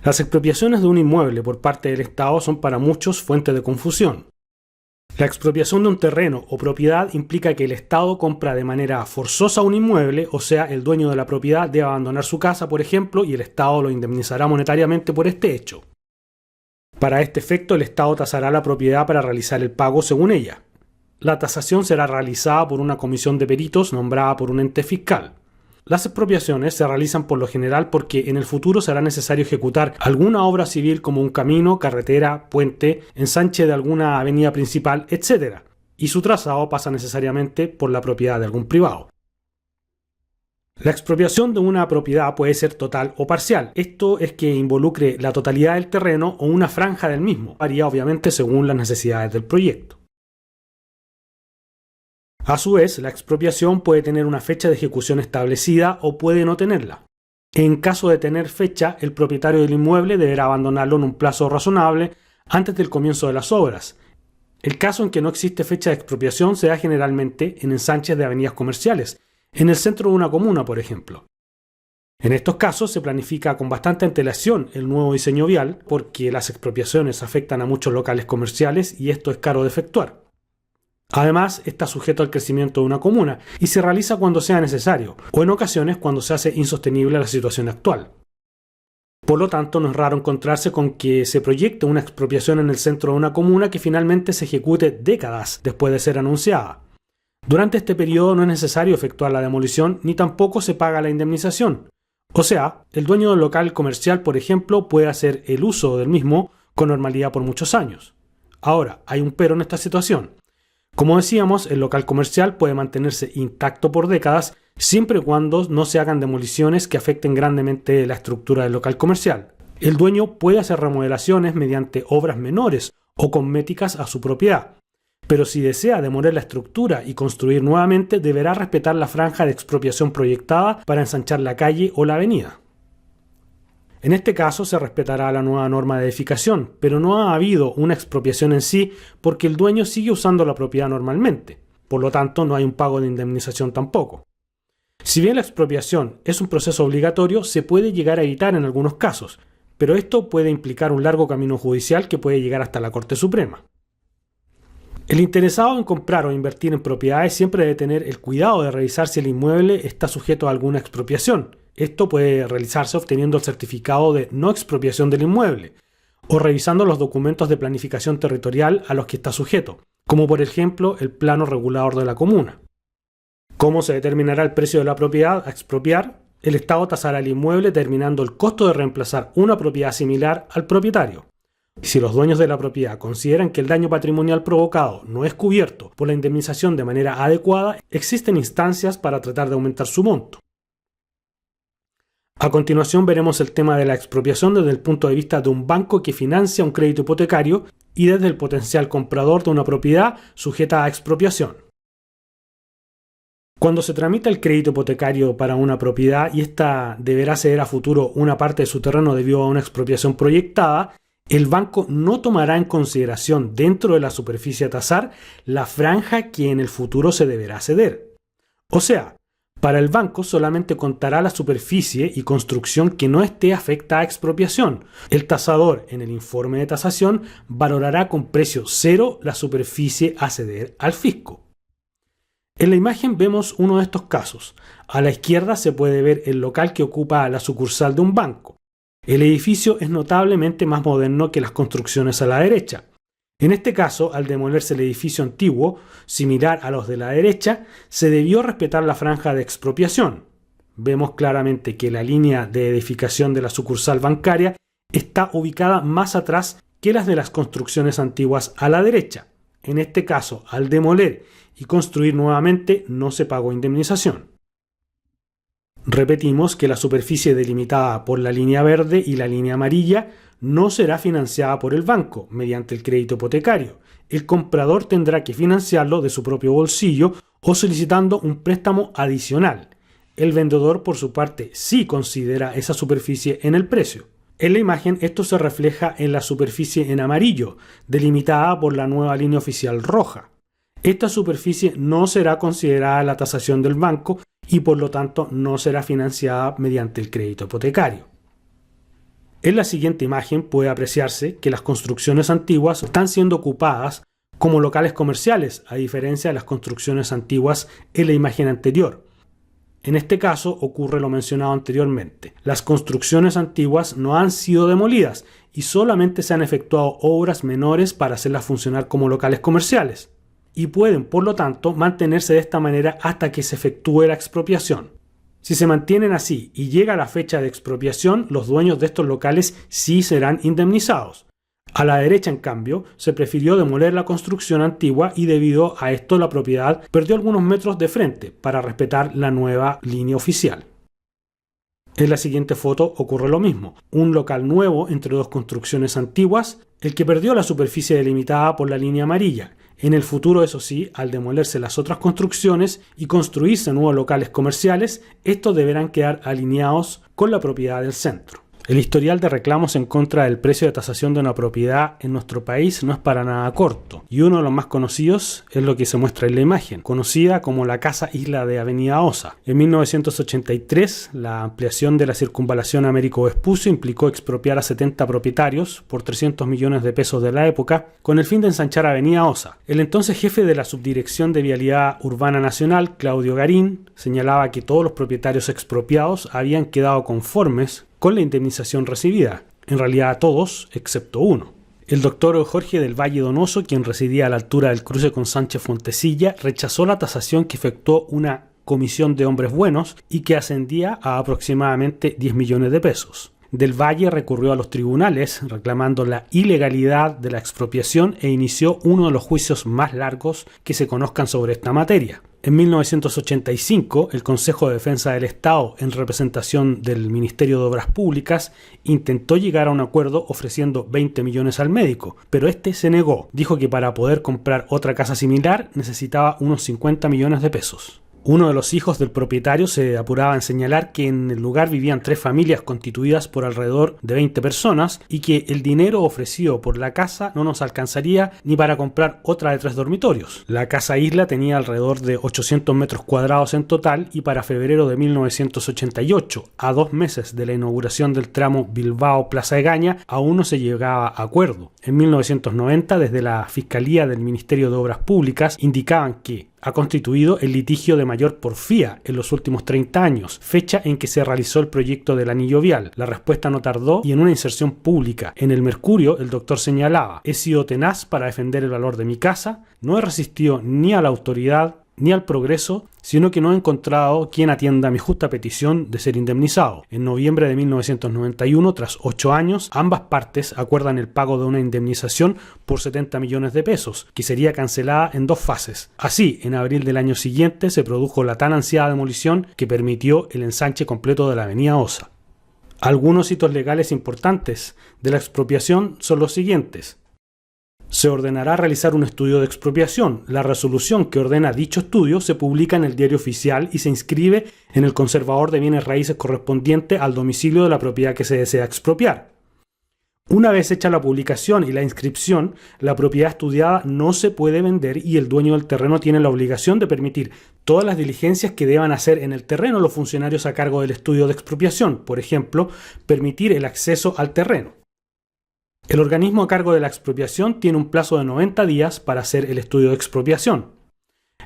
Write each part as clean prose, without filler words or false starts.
Las expropiaciones de un inmueble por parte del Estado son para muchos fuente de confusión. La expropiación de un terreno o propiedad implica que el Estado compra de manera forzosa un inmueble, o sea, el dueño de la propiedad debe abandonar su casa, por ejemplo, y el Estado lo indemnizará monetariamente por este hecho. Para este efecto, el Estado tasará la propiedad para realizar el pago según ella. La tasación será realizada por una comisión de peritos nombrada por un ente fiscal. Las expropiaciones se realizan por lo general porque en el futuro será necesario ejecutar alguna obra civil como un camino, carretera, puente, ensanche de alguna avenida principal, etc. Y su trazado pasa necesariamente por la propiedad de algún privado. La expropiación de una propiedad puede ser total o parcial. Esto es que involucre la totalidad del terreno o una franja del mismo. Varía obviamente según las necesidades del proyecto. A su vez, la expropiación puede tener una fecha de ejecución establecida o puede no tenerla. En caso de tener fecha, el propietario del inmueble deberá abandonarlo en un plazo razonable antes del comienzo de las obras. El caso en que no existe fecha de expropiación se da generalmente en ensanches de avenidas comerciales, en el centro de una comuna, por ejemplo. En estos casos se planifica con bastante antelación el nuevo diseño vial porque las expropiaciones afectan a muchos locales comerciales y esto es caro de efectuar. Además, está sujeto al crecimiento de una comuna y se realiza cuando sea necesario, o en ocasiones cuando se hace insostenible la situación actual. Por lo tanto, no es raro encontrarse con que se proyecte una expropiación en el centro de una comuna que finalmente se ejecute décadas después de ser anunciada. Durante este periodo no es necesario efectuar la demolición ni tampoco se paga la indemnización. O sea, el dueño del local comercial, por ejemplo, puede hacer el uso del mismo con normalidad por muchos años. Ahora, hay un pero en esta situación. Como decíamos, el local comercial puede mantenerse intacto por décadas siempre y cuando no se hagan demoliciones que afecten grandemente la estructura del local comercial. El dueño puede hacer remodelaciones mediante obras menores o cosméticas a su propiedad, pero si desea demoler la estructura y construir nuevamente, deberá respetar la franja de expropiación proyectada para ensanchar la calle o la avenida. En este caso se respetará la nueva norma de edificación, pero no ha habido una expropiación en sí porque el dueño sigue usando la propiedad normalmente. Por lo tanto, no hay un pago de indemnización tampoco. Si bien la expropiación es un proceso obligatorio, se puede llegar a evitar en algunos casos, pero esto puede implicar un largo camino judicial que puede llegar hasta la Corte Suprema. El interesado en comprar o invertir en propiedades siempre debe tener el cuidado de revisar si el inmueble está sujeto a alguna expropiación. Esto puede realizarse obteniendo el certificado de no expropiación del inmueble o revisando los documentos de planificación territorial a los que está sujeto, como por ejemplo el plano regulador de la comuna. ¿Cómo se determinará el precio de la propiedad a expropiar? El Estado tasará el inmueble determinando el costo de reemplazar una propiedad similar al propietario. Si los dueños de la propiedad consideran que el daño patrimonial provocado no es cubierto por la indemnización de manera adecuada, existen instancias para tratar de aumentar su monto. A continuación veremos el tema de la expropiación desde el punto de vista de un banco que financia un crédito hipotecario y desde el potencial comprador de una propiedad sujeta a expropiación. Cuando se tramita el crédito hipotecario para una propiedad y ésta deberá ceder a futuro una parte de su terreno debido a una expropiación proyectada, el banco no tomará en consideración dentro de la superficie a tasar la franja que en el futuro se deberá ceder. O sea, para el banco solamente contará la superficie y construcción que no esté afecta a expropiación. El tasador en el informe de tasación valorará con precio cero la superficie a ceder al fisco. En la imagen vemos uno de estos casos. A la izquierda se puede ver el local que ocupa la sucursal de un banco. El edificio es notablemente más moderno que las construcciones a la derecha. En este caso, al demolerse el edificio antiguo, similar a los de la derecha, se debió respetar la franja de expropiación. Vemos claramente que la línea de edificación de la sucursal bancaria está ubicada más atrás que las de las construcciones antiguas a la derecha. En este caso, al demoler y construir nuevamente, no se pagó indemnización. Repetimos que la superficie delimitada por la línea verde y la línea amarilla no será financiada por el banco mediante el crédito hipotecario. El comprador tendrá que financiarlo de su propio bolsillo o solicitando un préstamo adicional. El vendedor, por su parte, sí considera esa superficie en el precio. En la imagen esto se refleja en la superficie en amarillo, delimitada por la nueva línea oficial roja. Esta superficie no será considerada la tasación del banco y por lo tanto no será financiada mediante el crédito hipotecario. En la siguiente imagen puede apreciarse que las construcciones antiguas están siendo ocupadas como locales comerciales, a diferencia de las construcciones antiguas en la imagen anterior. En este caso ocurre lo mencionado anteriormente. Las construcciones antiguas no han sido demolidas y solamente se han efectuado obras menores para hacerlas funcionar como locales comerciales, y pueden, por lo tanto, mantenerse de esta manera hasta que se efectúe la expropiación. Si se mantienen así y llega la fecha de expropiación, los dueños de estos locales sí serán indemnizados. A la derecha, en cambio, se prefirió demoler la construcción antigua y debido a esto la propiedad perdió algunos metros de frente para respetar la nueva línea oficial. En la siguiente foto ocurre lo mismo. Un local nuevo entre dos construcciones antiguas, el que perdió la superficie delimitada por la línea amarilla. En el futuro, eso sí, al demolerse las otras construcciones y construirse nuevos locales comerciales, estos deberán quedar alineados con la propiedad del centro. El historial de reclamos en contra del precio de tasación de una propiedad en nuestro país no es para nada corto, y uno de los más conocidos es lo que se muestra en la imagen, conocida como la Casa Isla de Avenida Osa. En 1983, la ampliación de la circunvalación Américo Vespucio implicó expropiar a 70 propietarios por 300 millones de pesos de la época, con el fin de ensanchar Avenida Osa. El entonces jefe de la Subdirección de Vialidad Urbana Nacional, Claudio Garín, señalaba que todos los propietarios expropiados habían quedado conformes con la indemnización recibida, en realidad todos, excepto uno. El doctor Jorge del Valle Donoso, quien residía a la altura del cruce con Sánchez Fontecilla, rechazó la tasación que efectuó una comisión de hombres buenos y que ascendía a aproximadamente 10 millones de pesos. Del Valle recurrió a los tribunales reclamando la ilegalidad de la expropiación e inició uno de los juicios más largos que se conozcan sobre esta materia. En 1985, el Consejo de Defensa del Estado, en representación del Ministerio de Obras Públicas, intentó llegar a un acuerdo ofreciendo 20 millones al médico, pero este se negó. Dijo que para poder comprar otra casa similar necesitaba unos 50 millones de pesos. Uno de los hijos del propietario se apuraba en señalar que en el lugar vivían 3 familias constituidas por alrededor de 20 personas y que el dinero ofrecido por la casa no nos alcanzaría ni para comprar otra de 3 dormitorios. La Casa Isla tenía alrededor de 800 metros cuadrados en total y para febrero de 1988, a 2 meses de la inauguración del tramo Bilbao-Plaza Egaña, aún no se llegaba a acuerdo. En 1990, desde la Fiscalía del Ministerio de Obras Públicas, indicaban que ha constituido el litigio de mayor porfía en los últimos 30 años, fecha en que se realizó el proyecto del anillo vial. La respuesta no tardó y en una inserción pública en el Mercurio, el doctor señalaba: he sido tenaz para defender el valor de mi casa, no he resistido ni a la autoridad ni al progreso, sino que no he encontrado quien atienda mi justa petición de ser indemnizado. En noviembre de 1991, tras 8 años, ambas partes acuerdan el pago de una indemnización por 70 millones de pesos, que sería cancelada en 2 fases. Así, en abril del año siguiente se produjo la tan ansiada demolición que permitió el ensanche completo de la avenida Osa. Algunos hitos legales importantes de la expropiación son los siguientes. Se ordenará realizar un estudio de expropiación. La resolución que ordena dicho estudio se publica en el Diario Oficial y se inscribe en el conservador de bienes raíces correspondiente al domicilio de la propiedad que se desea expropiar. Una vez hecha la publicación y la inscripción, la propiedad estudiada no se puede vender y el dueño del terreno tiene la obligación de permitir todas las diligencias que deban hacer en el terreno los funcionarios a cargo del estudio de expropiación. Por ejemplo, permitir el acceso al terreno. El organismo a cargo de la expropiación tiene un plazo de 90 días para hacer el estudio de expropiación.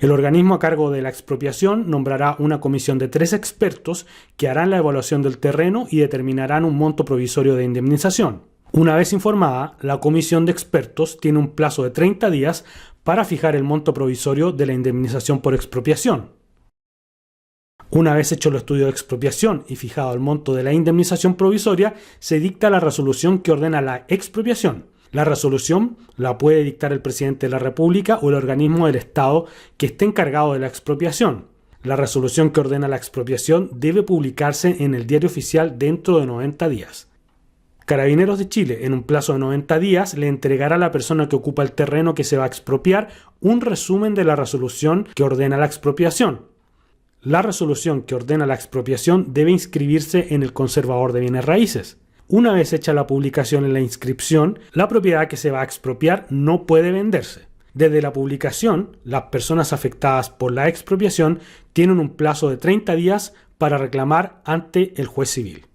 El organismo a cargo de la expropiación nombrará una comisión de 3 expertos que harán la evaluación del terreno y determinarán un monto provisorio de indemnización. Una vez informada, la comisión de expertos tiene un plazo de 30 días para fijar el monto provisorio de la indemnización por expropiación. Una vez hecho el estudio de expropiación y fijado el monto de la indemnización provisoria, se dicta la resolución que ordena la expropiación. La resolución la puede dictar el presidente de la República o el organismo del Estado que esté encargado de la expropiación. La resolución que ordena la expropiación debe publicarse en el Diario Oficial dentro de 90 días. Carabineros de Chile, en un plazo de 90 días, le entregará a la persona que ocupa el terreno que se va a expropiar un resumen de la resolución que ordena la expropiación. La resolución que ordena la expropiación debe inscribirse en el conservador de bienes raíces. Una vez hecha la publicación en la inscripción, la propiedad que se va a expropiar no puede venderse. Desde la publicación, las personas afectadas por la expropiación tienen un plazo de 30 días para reclamar ante el juez civil.